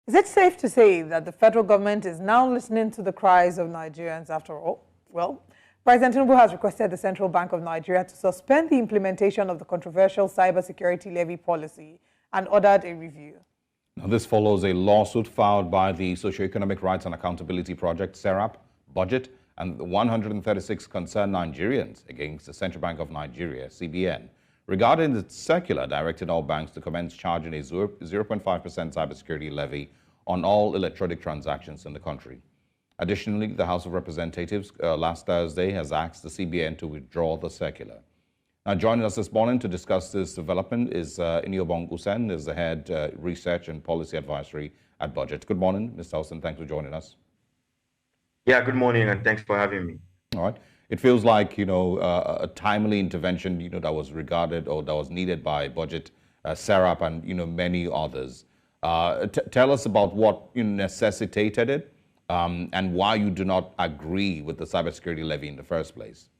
Is it safe to say that the federal government is now listening to the cries of Nigerians after all? Well, President Tinubu has requested the Central Bank of Nigeria to suspend the implementation of the controversial Cybersecurity Levy policy and ordered a review. Now, this follows a lawsuit filed by the Socioeconomic Rights and Accountability Project, SERAP, BudgIT, and the 136 concerned Nigerians against the Central Bank of Nigeria, CBN, regarding its circular directing all banks to commence charging a 0.5% cybersecurity levy on all electronic transactions in the country. Additionally, the House of Representatives last Thursday has asked the CBN to withdraw the circular. Now, joining us this morning to discuss this development is Iniobong Usen, is the head research and policy advisory at BudgIT. Good morning, Mr. Usen. Thanks for joining us. Yeah, good morning, and thanks for having me. All right. It feels like, a timely intervention, that was regarded or that was needed by BudgIT, SERAP, and, many others. Tell us about what necessitated it and why you do not agree with the cybersecurity levy in the first place.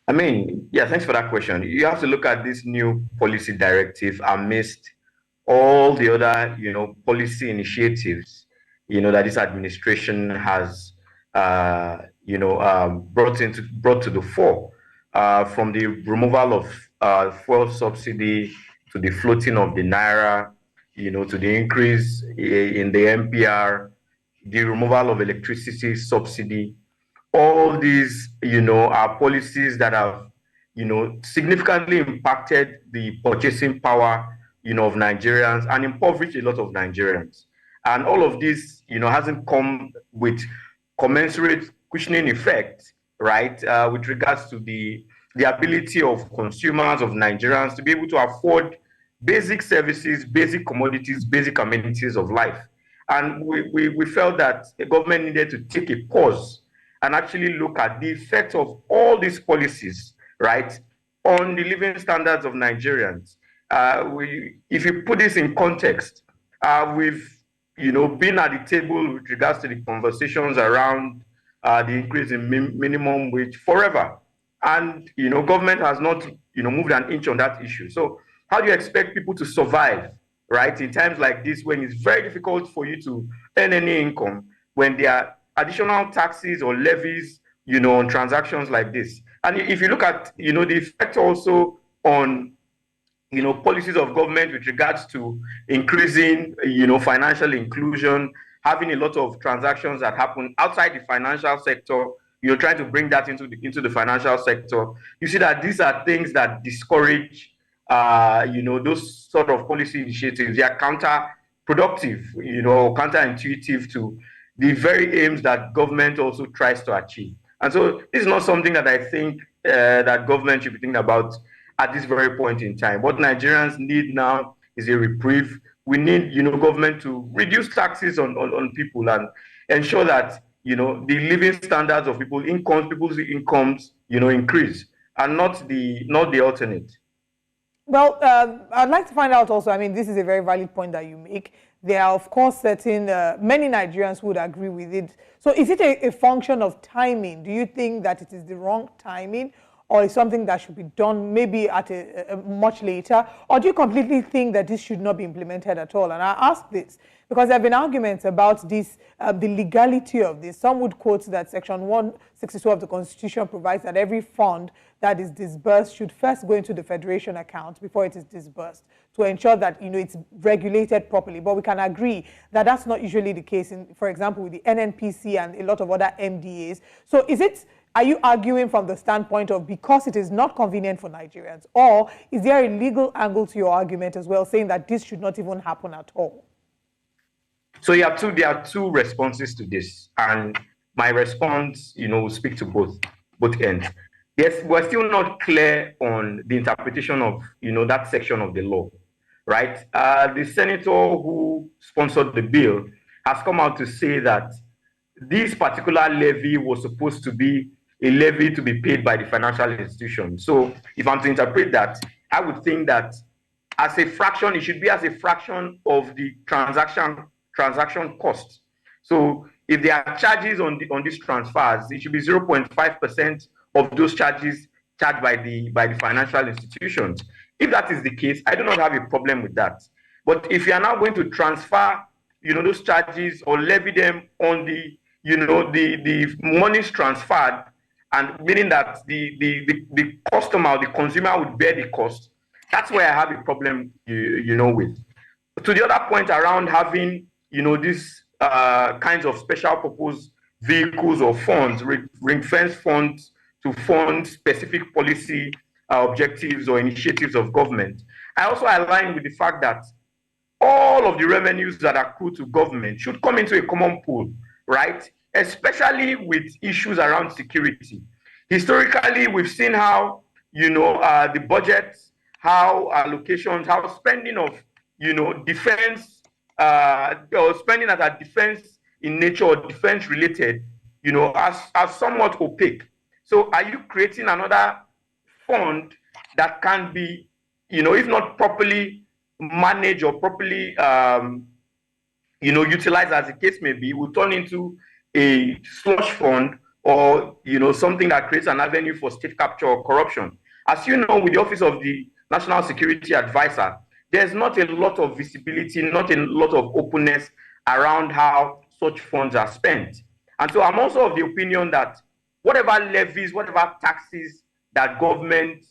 Thanks for that question. You have to look at this new policy directive amidst all the other, policy initiatives, that this administration has, brought to the fore, from the removal of fuel subsidy to the floating of the naira, to the increase in the MPR, the removal of electricity subsidy. All these, are policies that have, significantly impacted the purchasing power, of Nigerians and impoverished a lot of Nigerians. And all of this, hasn't come with commensurate cushioning effect, right, with regards to the ability of consumers, of Nigerians, to be able to afford basic services, basic commodities, basic amenities of life. And we felt that the government needed to take a pause and actually look at the effect of all these policies, right, on the living standards of Nigerians. If you put this in context, we've been at the table with regards to the conversations around the increase in minimum wage forever. And, government has not, moved an inch on that issue. So how do you expect people to survive, right, in times like this, when it's very difficult for you to earn any income, when there are additional taxes or levies, on transactions like this? And if you look at, the effect also on, policies of government with regards to increasing, financial inclusion, having a lot of transactions that happen outside the financial sector, trying to bring that into the financial sector, you see that these are things that discourage, those sort of policy initiatives. They are counterproductive, or counterintuitive to the very aims that government also tries to achieve. And so this is not something that I think that government should be thinking about at this very point in time. What Nigerians need now is a reprieve. We need, government to reduce taxes on people and ensure that, the living standards of people's incomes, increase, and not the alternate. Well, I'd like to find out also, this is a very valid point that you make. There are, of course, many Nigerians who would agree with it. So is it a function of timing? Do you think that it is the wrong timing, or is something that should be done maybe at a much later? Or do you completely think that this should not be implemented at all? And I ask this because there have been arguments about this, the legality of this. Some would quote that Section 162 of the Constitution provides that every fund that is disbursed should first go into the Federation account before it is disbursed to ensure that, it's regulated properly. But we can agree that that's not usually the case, for example, with the NNPC and a lot of other MDAs. So are you arguing from the standpoint of because it is not convenient for Nigerians, or is there a legal angle to your argument as well, saying that this should not even happen at all? So there are two responses to this, and my response, will speak to both ends. Yes, we're still not clear on the interpretation of, that section of the law, right? The senator who sponsored the bill has come out to say that this particular levy was supposed to be a levy to be paid by the financial institution. So if I'm to interpret that, I would think that as a fraction, it should be as a fraction of the transaction cost. So if there are charges on these transfers, it should be 0.5% of those charges charged by the financial institutions. If that is the case, I do not have a problem with that. But if you are now going to transfer those charges or levy them on the, the monies transferred, and meaning that the customer or the consumer would bear the cost. That's where I have a problem, with. To the other point around having, these kinds of special purpose vehicles or funds, ring-fence funds to fund specific policy objectives or initiatives of government. I also align with the fact that all of the revenues that accrue to government should come into a common pool, right? Especially with issues around security. Historically, we've seen how, the budgets, how allocations, how spending of, defense, or spending that are defense in nature or defense related, are somewhat opaque. So are you creating another fund that can be, if not properly managed or properly, utilized as the case may be, will turn into a slush fund or, something that creates an avenue for state capture or corruption? As you know, with the Office of the National Security Advisor, there's not a lot of visibility, not a lot of openness around how such funds are spent. And so I'm also of the opinion that whatever levies, whatever taxes that government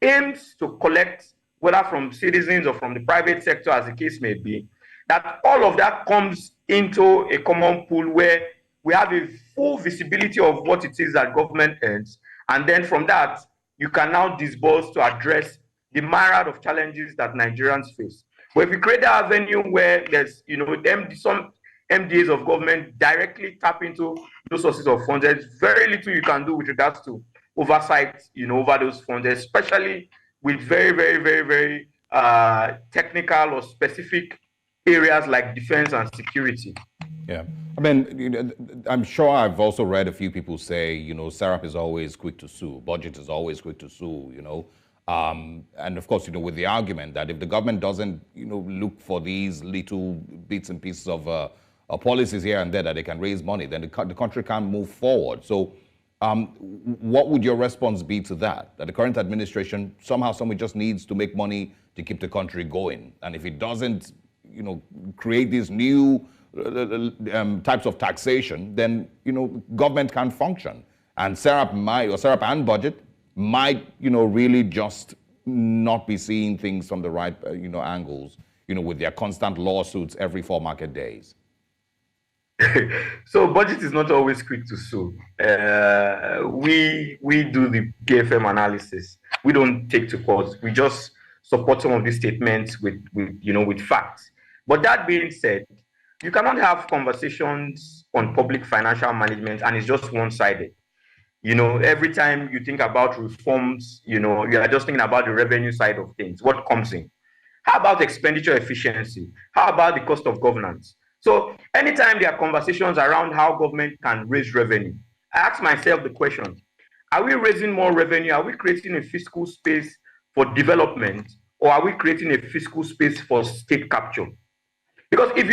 aims to collect, whether from citizens or from the private sector, as the case may be, that all of that comes into a common pool where we have a full visibility of what it is that government earns. And then from that, you can now disburse to address the myriad of challenges that Nigerians face. But if you create that avenue where there's, some MDAs of government directly tap into those sources of funds, there's very little you can do with regards to oversight, over those funds, especially with very, very, very, very technical or specific areas like defense and security. Yeah. I mean, I'm sure I've also read a few people say, SERAP is always quick to sue, budget is always quick to sue, and of course, with the argument that if the government doesn't, look for these little bits and pieces of policies here and there that they can raise money, then the country can't move forward. So what would your response be to that? That the current administration somehow, just needs to make money to keep the country going. And if it doesn't, create these new types of taxation, then, government can't function. And SERAP and budget might, really just not be seeing things from the right, angles, with their constant lawsuits every 4 market days. So budget is not always quick to sue. We do the KFM analysis. We don't take to court. We just support some of these statements with facts. But that being said, you cannot have conversations on public financial management and it's just one-sided. Every time you think about reforms, you are just thinking about the revenue side of things, what comes in. How about expenditure efficiency? How about the cost of governance? So anytime there are conversations around how government can raise revenue, I ask myself the question, are we raising more revenue? Are we creating a fiscal space for development, or are we creating a fiscal space for state capture? Because if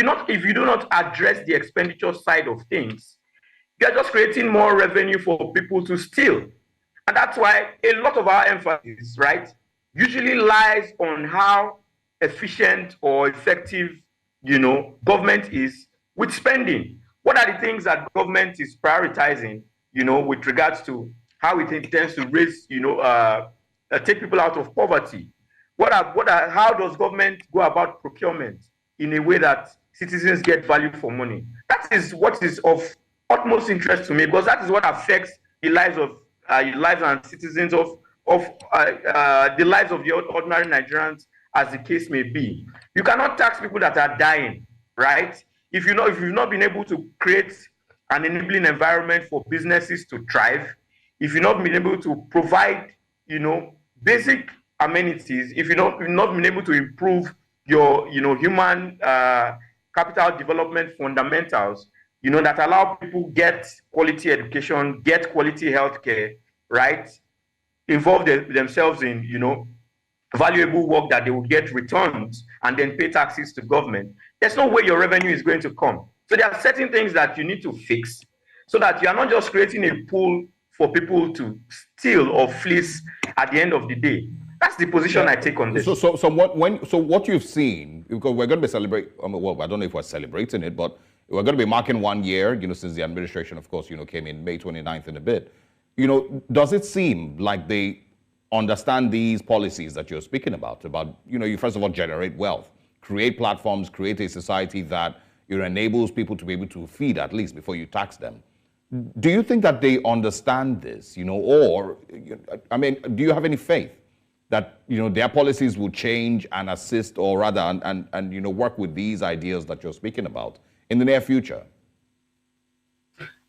you do not address the expenditure side of things, you're just creating more revenue for people to steal. And that's why a lot of our emphasis, right, usually lies on how efficient or effective, government is with spending. What are the things that government is prioritizing, with regards to how it intends to raise, take people out of poverty? How does government go about procurement in a way that citizens get value for money? That is what is of utmost interest to me, because that is what affects the lives of lives and citizens of the lives of the ordinary Nigerians, as the case may be. You cannot tax people that are dying, right? If you've not been able to create an enabling environment for businesses to thrive, if you've not been able to provide, basic amenities, if you've not been able to improve your, human capital development fundamentals, that allow people get quality education, get quality healthcare, right? Involve themselves in, valuable work that they will get returns and then pay taxes to government. There's no way your revenue is going to come. So there are certain things that you need to fix so that you are not just creating a pool for people to steal or fleece at the end of the day. That's the position I take on this. So what you've seen, because we're going to be celebrating, well, I don't know if we're celebrating it, but we're going to be marking 1 year, since the administration, of course, came in May 29th in a bit. Does it seem like they understand these policies that you're speaking about, you first of all generate wealth, create platforms, create a society that enables people to be able to feed at least before you tax them? Do you think that they understand this, or, I mean, do you have any faith that, their policies will change and assist, or rather, and work with these ideas that you're speaking about in the near future?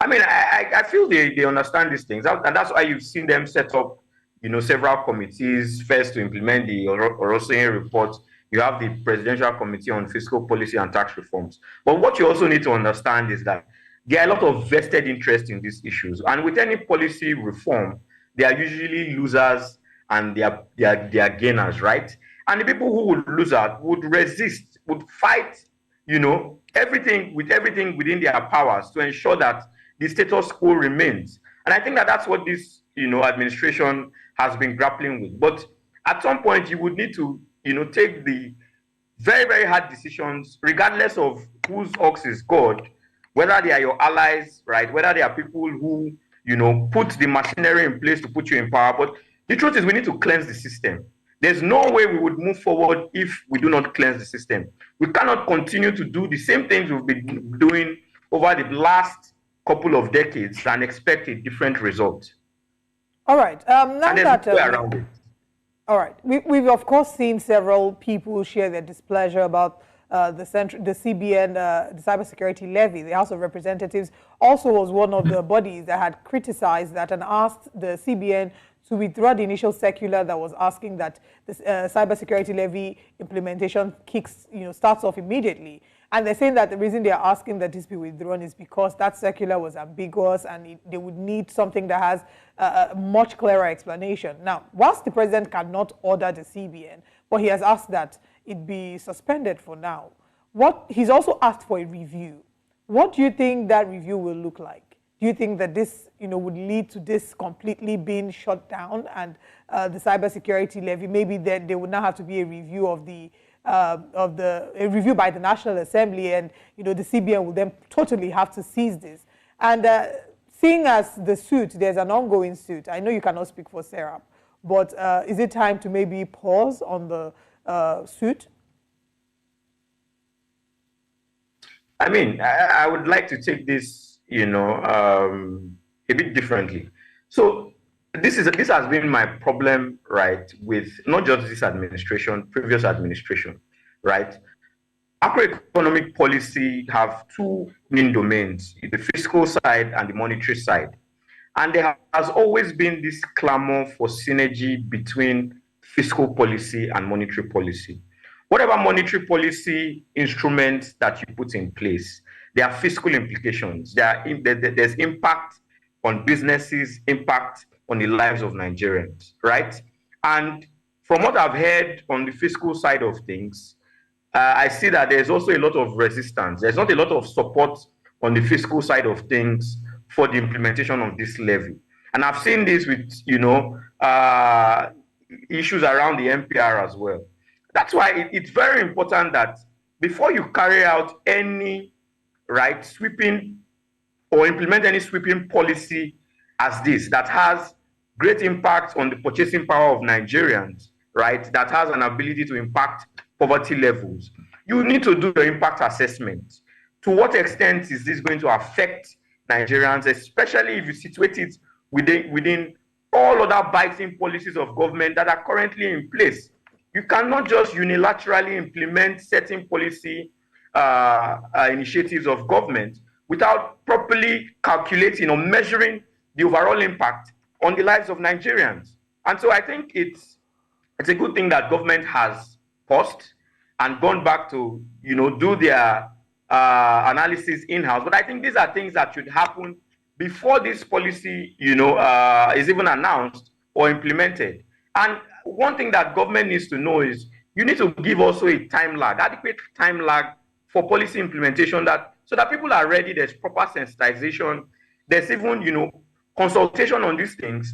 I mean, I feel they understand these things, and that's why you've seen them set up, several committees, first to implement the Orosin report. You have the Presidential Committee on Fiscal Policy and Tax Reforms. But what you also need to understand is that there are a lot of vested interest in these issues. And with any policy reform, there are usually losers and there are gainers, right? And the people who would lose out would resist, would fight, everything within their powers to ensure that the status quo remains. And I think that that's what this, administration has been grappling with. But at some point, you would need to, take the very, very hard decisions, regardless of whose ox is God, whether they are your allies, right? Whether they are people who, put the machinery in place to put you in power. But the truth is we need to cleanse the system. There's no way we would move forward if we do not cleanse the system. We cannot continue to do the same things we've been doing over the last couple of decades and expect a different result. All right. Now that around it. All right. We've of course seen several people share their displeasure about the CBN, the Cybersecurity Levy. The House of Representatives also was one of the bodies that had criticized that and asked the CBN to withdraw the initial circular that was asking that the Cybersecurity Levy implementation starts off immediately. And they're saying that the reason they're asking that this be withdrawn is because that circular was ambiguous and they would need something that has a much clearer explanation. Now, whilst the president cannot order the CBN, but he has asked that it be suspended for now. He's also asked for a review. What do you think that review will look like? Do you think that this, would lead to this completely being shut down and the cybersecurity levy? Maybe then there would not have to be a review of a review by the National Assembly, and the CBN will then totally have to seize this. And seeing as the suit, there's an ongoing suit. I know you cannot speak for Serap, but is it time to maybe pause on the suit? I mean, I would like to take this, a bit differently. So this has been my problem, right, with not just this administration, previous administration, right? Macroeconomic policy have two main domains, the fiscal side and the monetary side. And there has always been this clamor for synergy between fiscal policy and monetary policy. Whatever monetary policy instruments that you put in place, there are fiscal implications. There's impact on businesses, impact on the lives of Nigerians, right? And from what I've heard on the fiscal side of things, I see that there's also a lot of resistance. There's not a lot of support on the fiscal side of things for the implementation of this levy. And I've seen this with, issues around the NPR as well. That's why it's very important that before you carry out any sweeping or implement any sweeping policy as this, that has great impact on the purchasing power of Nigerians, right, that has an ability to impact poverty levels, you need to do the impact assessment. To what extent is this going to affect Nigerians, especially if you situate it within all other biting policies of government that are currently in place? You cannot just unilaterally implement certain policy initiatives of government without properly calculating or measuring the overall impact on the lives of Nigerians. And so I think it's a good thing that government has paused and gone back to do their analysis in-house. But I think these are things that should happen before this policy is even announced or implemented. And one thing that government needs to know is you need to give also a time lag, adequate time lag for policy implementation, so that people are ready. There's proper sensitization. There's even consultation on these things.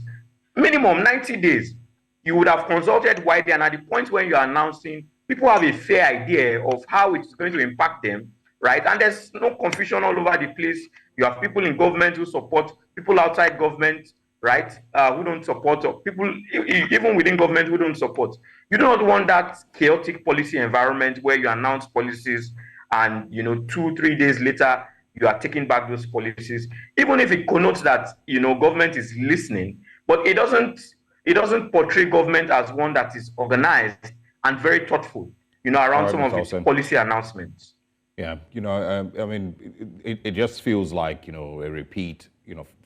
Minimum 90 days. you would have consulted widely, and at the point when you're announcing, people have a fair idea of how it's going to impact them, right? And there's no confusion all over the place. You have people in government who support, people outside government, right, who don't support, or people even within government who don't support. You do not want that chaotic policy environment where you announce policies and 2-3 days later you are taking back those policies, even if it connotes that government is listening, but it doesn't portray government as one that is organized and very thoughtful, around some of its policy announcements. Yeah, I mean, it just feels like, a repeat,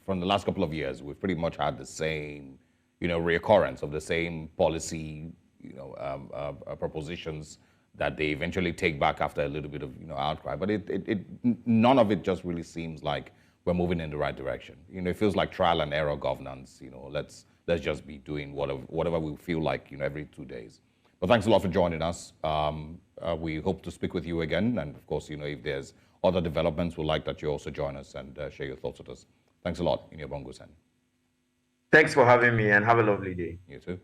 from the last couple of years, we've pretty much had the same, reoccurrence of the same policy, propositions that they eventually take back after a little bit of, outcry. But none of it just really seems like we're moving in the right direction. It feels like trial and error governance. Let's just be doing whatever we feel like, every 2 days. But thanks a lot for joining us. We hope to speak with you again. And of course, if there's other developments, we'd like that you also join us and share your thoughts with us. Thanks a lot, Iniobong Usen. Thanks for having me, and have a lovely day. You too.